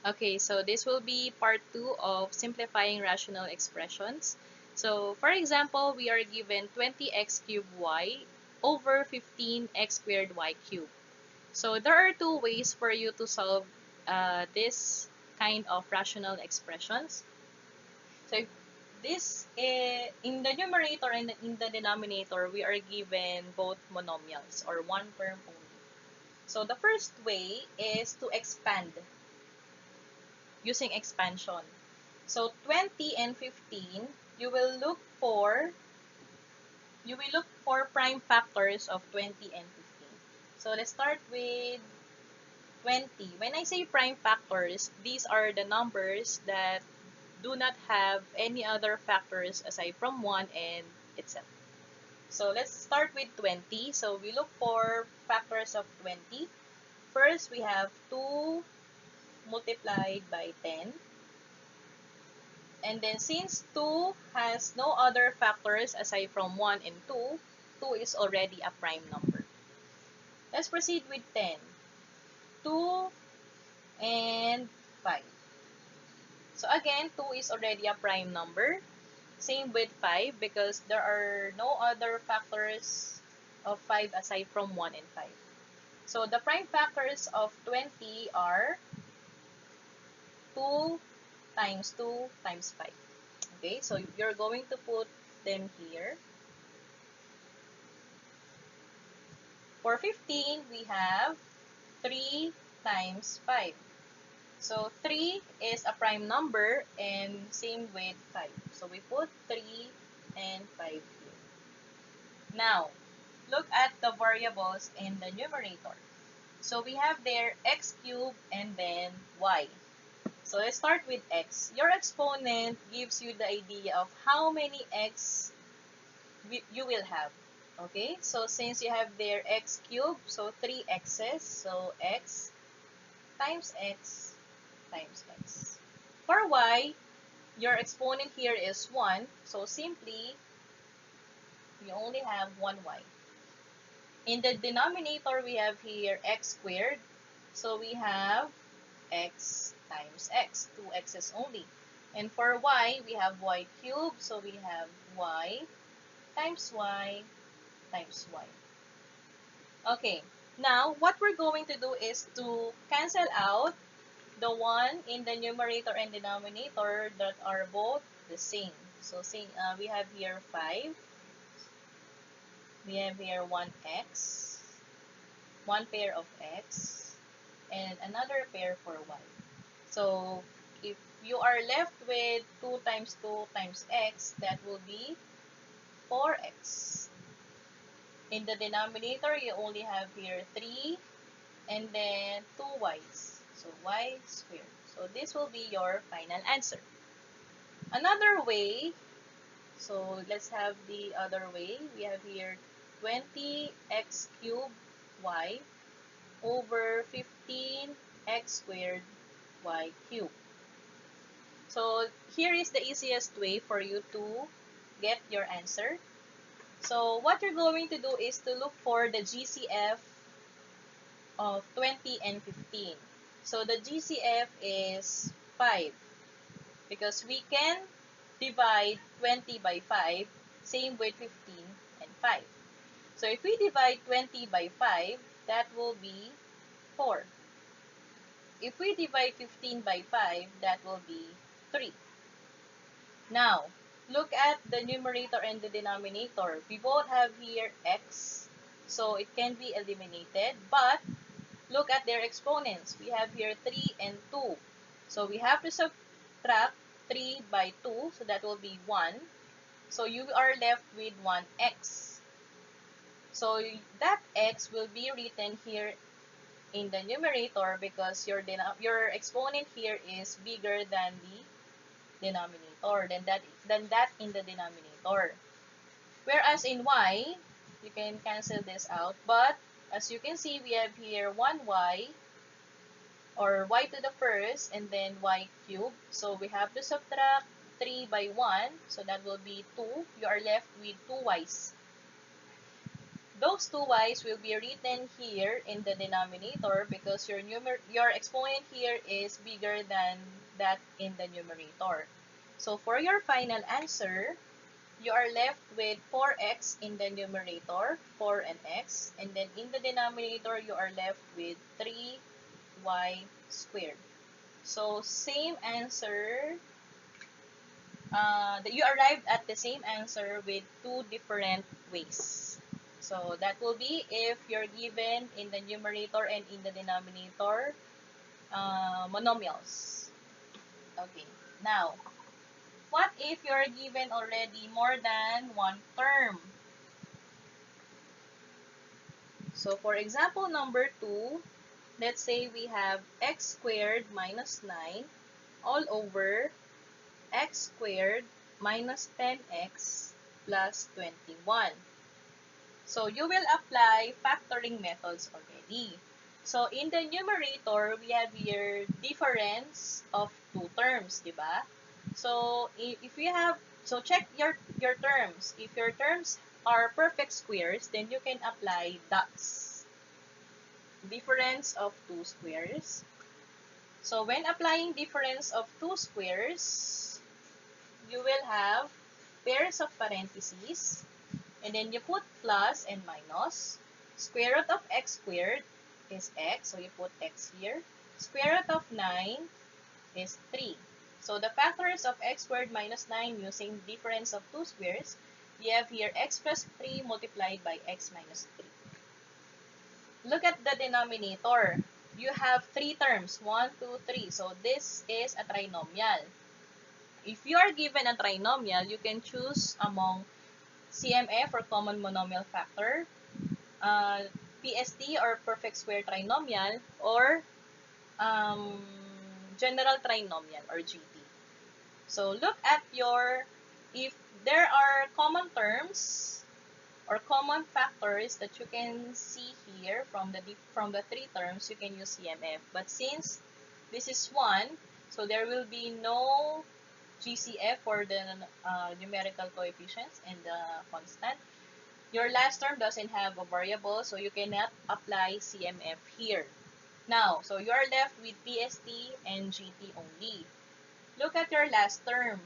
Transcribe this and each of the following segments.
Okay, so this will be part 2 of simplifying rational expressions. So, for example, we are given 20x cubed y over 15x squared y cubed. So, there are two ways for you to solve this kind of rational expressions. So, if this in the numerator and in the denominator, we are given both monomials or one term only. So, the first way is to expand using expansion. So 20 and 15, you will look for prime factors of 20 and 15. So let's start with 20. When I say prime factors, these are the numbers that do not have any other factors aside from 1 and itself. So let's start with 20. So we look for factors of 20. First, we have 2 multiplied by 10. And then since 2 has no other factors aside from 1 and 2, 2 is already a prime number. Let's proceed with 10. 2 and 5. So again, 2 is already a prime number. Same with 5 because there are no other factors of 5 aside from 1 and 5. So the prime factors of 20 are 2 times 2 times 5. Okay, so you're going to put them here. For 15, we have 3 times 5. So 3 is a prime number and same with 5. So we put 3 and 5 here. Now, look at the variables in the numerator. So we have there x cubed and then y. So let's start with x. Your exponent gives you the idea of how many x you will have. Okay, so since you have there x cubed, so 3 x's, so x times x times x. For y, your exponent here is 1, so simply, you only have 1y. In the denominator, we have here x squared, so we have x times x, 2 x's only. And for y, we have y cubed, so we have y times y times y. Okay, now what we're going to do is to cancel out the one in the numerator and denominator that are both the same. So we have here 5, we have here 1x, one pair of x, and another pair for y. So if you are left with 2 times 2 times x, that will be 4x. In the denominator, you only have here 3 and then 2y's. So y squared. So this will be your final answer. Another way, so let's have the other way. We have here 20x cubed y over 15x squared y cubed. So here is the easiest way for you to get your answer. So what you're going to do is to look for the GCF of 20 and 15. So the GCF is 5 because we can divide 20 by 5, same with 15 and 5. So if we divide 20 by 5, that will be 4. If we divide 15 by 5, that will be 3. Now, look at the numerator and the denominator. We both have here x, so it can be eliminated, but look at their exponents. We have here 3 and 2. So we have to subtract 3 by 2, so that will be 1. So you are left with 1x. So that x will be written here in the numerator because your exponent here is bigger than the denominator, than that in the denominator. Whereas in y, you can cancel this out, but as you can see, we have here 1y or y to the first and then y cubed. So we have to subtract 3 by 1, so that will be 2. You are left with 2y's. those two y's will be written here in the denominator because your exponent here is bigger than that in the numerator. So for your final answer, you are left with 4x in the numerator, 4 and x, and then in the denominator, you are left with 3y squared. So same answer, you arrived at the same answer with two different ways. So that will be if you're given in the numerator and in the denominator monomials. Okay, now, what if you're given already more than one term? So for example number 2, let's say we have x squared minus 9 all over x squared minus 10x plus 21. So you will apply factoring methods already. So in the numerator, we have here difference of two terms, diba? So if we have, so check your terms. If your terms are perfect squares, then you can apply dots. Difference of two squares. So when applying difference of two squares, you will have pairs of parentheses, and then you put plus and minus. Square root of x squared is x, so you put x here. Square root of 9 is 3. So the factors of x squared minus 9 using difference of two squares, we have here x plus 3 multiplied by x minus 3. Look at the denominator. You have three terms, 1, 2, 3. So this is a trinomial. If you are given a trinomial, you can choose among CMF or common monomial factor, PST or perfect square trinomial, or general trinomial or GT. So look at if there are common terms or common factors that you can see here from the three terms, you can use CMF. But since this is 1, so there will be no GCF for the numerical coefficients and the constant. Your last term doesn't have a variable, so you cannot apply CMF here. Now, so you are left with PST and GT only. Look at your last term.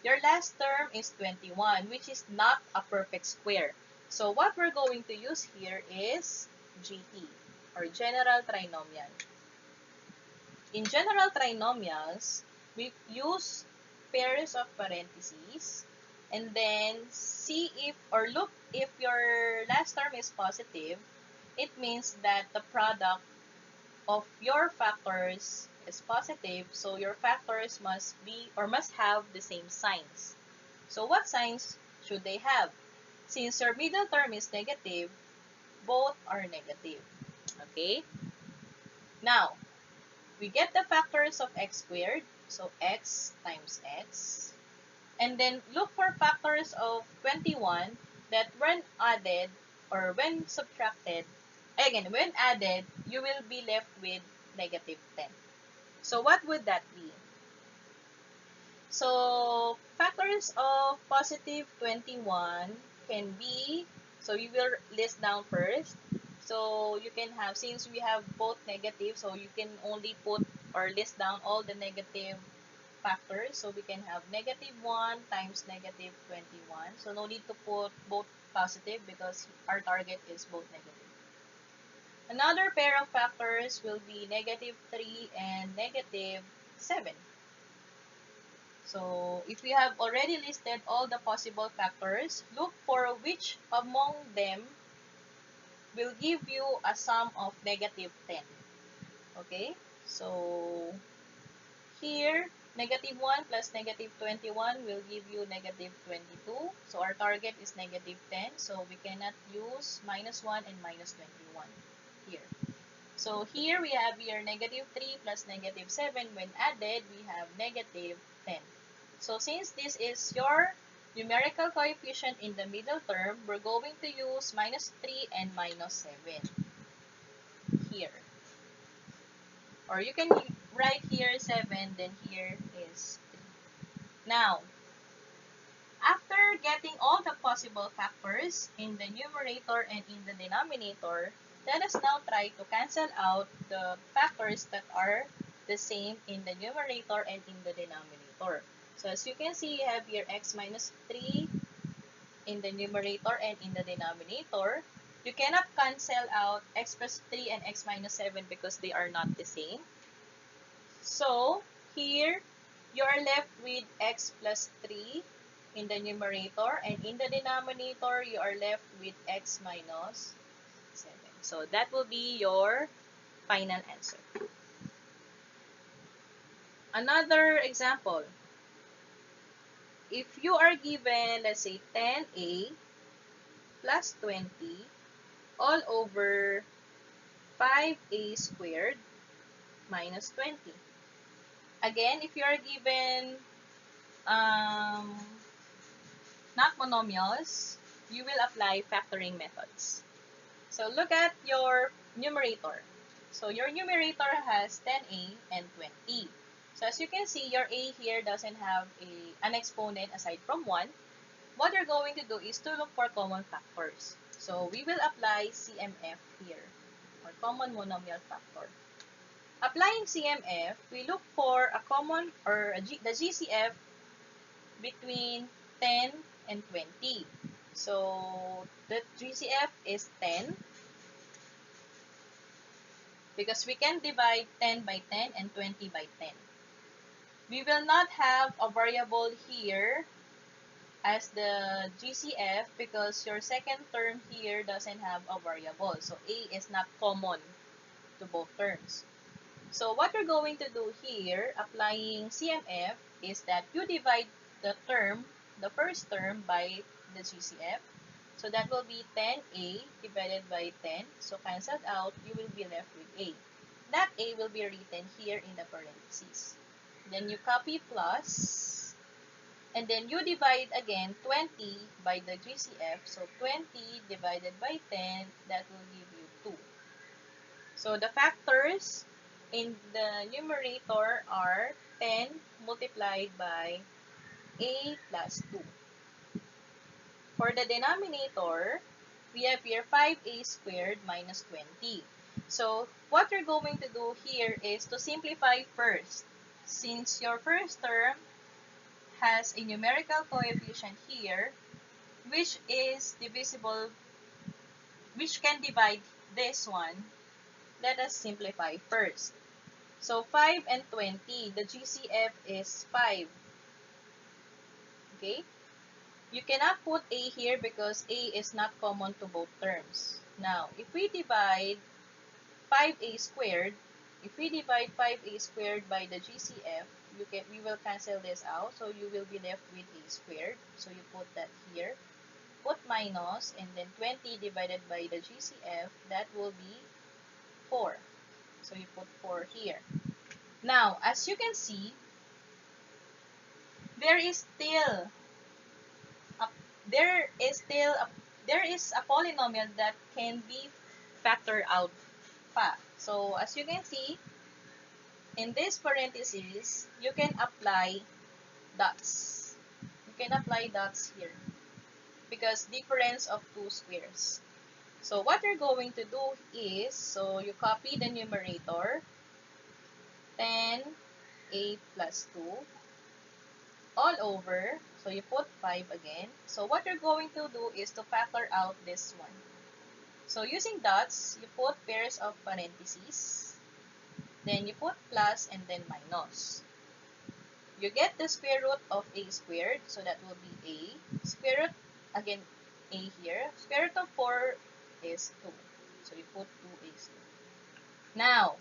Your last term is 21, which is not a perfect square. So what we're going to use here is GT, or general trinomial. In general trinomials, we use pairs of parentheses and then see if or look if your last term is positive. It means that the product of your factors is positive, so your factors must be or must have the same signs. So what signs should they have? Since your middle term is negative, both are negative. Okay? Now, we get the factors of x squared, so x times x. And then look for factors of 21 that when added or when subtracted, again, when added, you will be left with negative 10. So what would that be? So factors of positive 21 can be, so you will list down first. So you can have, since we have both negative, so you can only put or list down all the negative factors. So we can have negative 1 times negative 21. So no need to put both positive because our target is both negative. Another pair of factors will be negative 3 and negative 7. So if we have already listed all the possible factors, look for which among them will give you a sum of negative 10. Okay? So here, negative 1 plus negative 21 will give you negative 22. So our target is negative 10. So we cannot use minus 1 and minus 21 here. So here we have here negative 3 plus negative 7. When added, we have negative 10. So since this is your numerical coefficient in the middle term, we're going to use minus 3 and minus 7 here. Or you can write here 7, then here is 3. Now, After getting all the possible factors in the numerator and in the denominator, let us now try to cancel out the factors that are the same in the numerator and in the denominator. So as you can see, you have here x minus 3 in the numerator and in the denominator. You cannot cancel out x plus 3 and x minus 7 because they are not the same. So here, you are left with x plus 3 in the numerator, and in the denominator, you are left with x minus 7. So that will be your final answer. Another example. If you are given, let's say, 10a plus 20 all over 5a squared minus 20. Again, if you are given not monomials, you will apply factoring methods. So look at your numerator. So your numerator has 10a and 20. So as you can see, your a here doesn't have an exponent aside from 1. What you're going to do is to look for common factors. So we will apply CMF here, or common monomial factor. Applying CMF, we look for a common, or the GCF between 10 and 20. So the GCF is 10 because we can divide 10 by 10 and 20 by 10. We will not have a variable here as the GCF because your second term here doesn't have a variable. So A is not common to both terms. So what we're going to do here, applying CMF, is that you divide the term, the first term, by the GCF. So that will be 10a divided by 10. So cancelled out, you will be left with a. That a will be written here in the parentheses. Then you copy plus, and then you divide again 20 by the GCF. So 20 divided by 10, that will give you 2. So the factors in the numerator are 10 multiplied by a plus 2. For the denominator, we have here 5a squared minus 20. So what you're going to do here is to simplify first. Since your first term has a numerical coefficient here, which is divisible, which can divide this one, let us simplify first. So 5 and 20, the GCF is 5. Okay? You cannot put a here because a is not common to both terms. Now, if we divide 5a squared, if we divide 5a squared by the GCF, we will cancel this out. So you will be left with a squared. So you put that here. Put minus, and then 20 divided by the GCF, that will be 4. So you put 4 here. Now, as you can see, there is still a polynomial that can be factored out pa. So as you can see, in this parenthesis, you can apply dots. You can apply dots here because difference of two squares. So what you're going to do is, so you copy the numerator, 10a plus 2 all over, so you put 5 again. So what you're going to do is to factor out this one. So using dots, you put pairs of parentheses, then you put plus and then minus. You get the square root of a squared, so that will be a. Square root, again, a here. Square root of 4 is 2. So you put 2a squared. Now,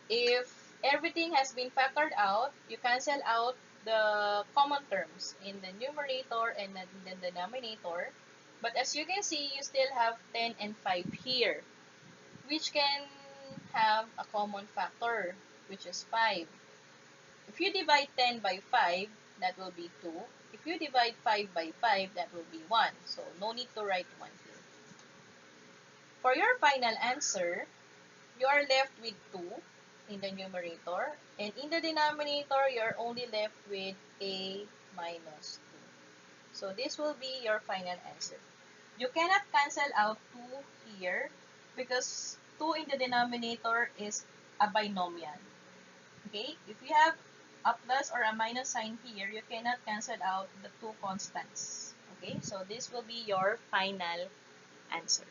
if everything has been factored out, you cancel out the common terms in the numerator and in the denominator. But as you can see, you still have 10 and 5 here, which can have a common factor, which is 5. If you divide 10 by 5, that will be 2. If you divide 5 by 5, that will be 1. So no need to write 1 here. For your final answer, you are left with 2 in the numerator, and in the denominator, you are only left with a minus 2. So this will be your final answer. You cannot cancel out 2 here because 2 in the denominator is a binomial. Okay? If you have a plus or a minus sign here, you cannot cancel out the two constants. Okay? So this will be your final answer.